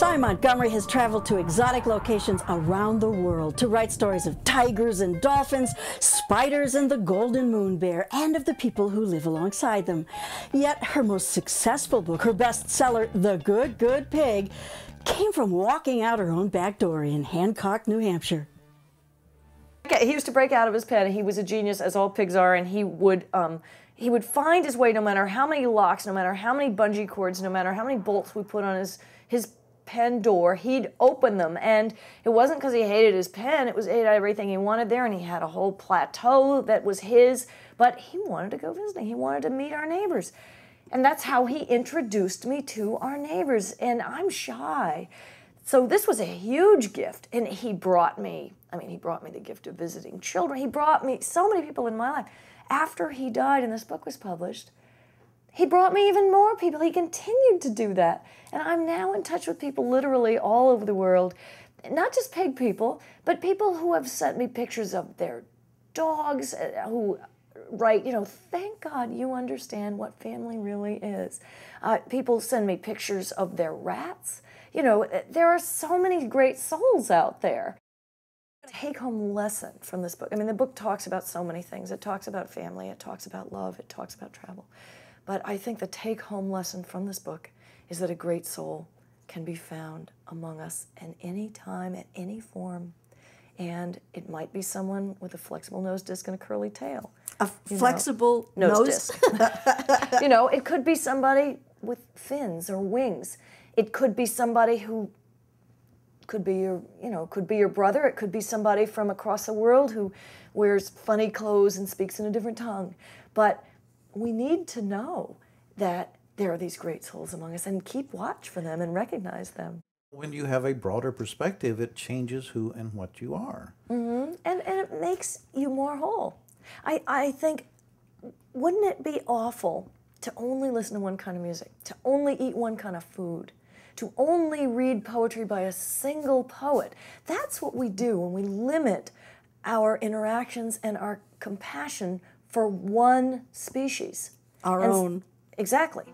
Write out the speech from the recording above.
Sy Montgomery has traveled to exotic locations around the world to write stories of tigers and dolphins, spiders and the golden moon bear, and of the people who live alongside them. Yet her most successful book, her bestseller, The Good, Good Pig, came from walking out her own back door in Hancock, New Hampshire. He used to break out of his pen. He was a genius, as all pigs are, and he would find his way no matter how many locks, no matter how many bungee cords, no matter how many bolts we put on his pen door, he'd open them. And it wasn't because he hated his pen, it was everything he wanted there, and he had a whole plateau that was his, but he wanted to go visiting. He wanted to meet our neighbors. And that's how he introduced me to our neighbors, and I'm shy. So this was a huge gift, and he brought me the gift of visiting children. He brought me so many people in my life. After he died and this book was published, he brought me even more people. He continued to do that. And I'm now in touch with people literally all over the world, not just pig people, but people who have sent me pictures of their dogs, who write, thank God you understand what family really is. People send me pictures of their rats. There are so many great souls out there. Take-home lesson from this book. The book talks about so many things. It talks about family, it talks about love, it talks about travel. But I think the take-home lesson from this book is that a great soul can be found among us at any time, at any form. And it might be someone with a flexible nose disc and a curly tail. A flexible nose disc. It could be somebody with fins or wings. It could be somebody who could be your brother. It could be somebody from across the world who wears funny clothes and speaks in a different tongue. But we need to know that there are these great souls among us and keep watch for them and recognize them. When you have a broader perspective, it changes who and what you are. Mm-hmm. And it makes you more whole. I think, wouldn't it be awful to only listen to one kind of music, to only eat one kind of food, to only read poetry by a single poet? That's what we do when we limit our interactions and our compassion for one species. Our own. Exactly.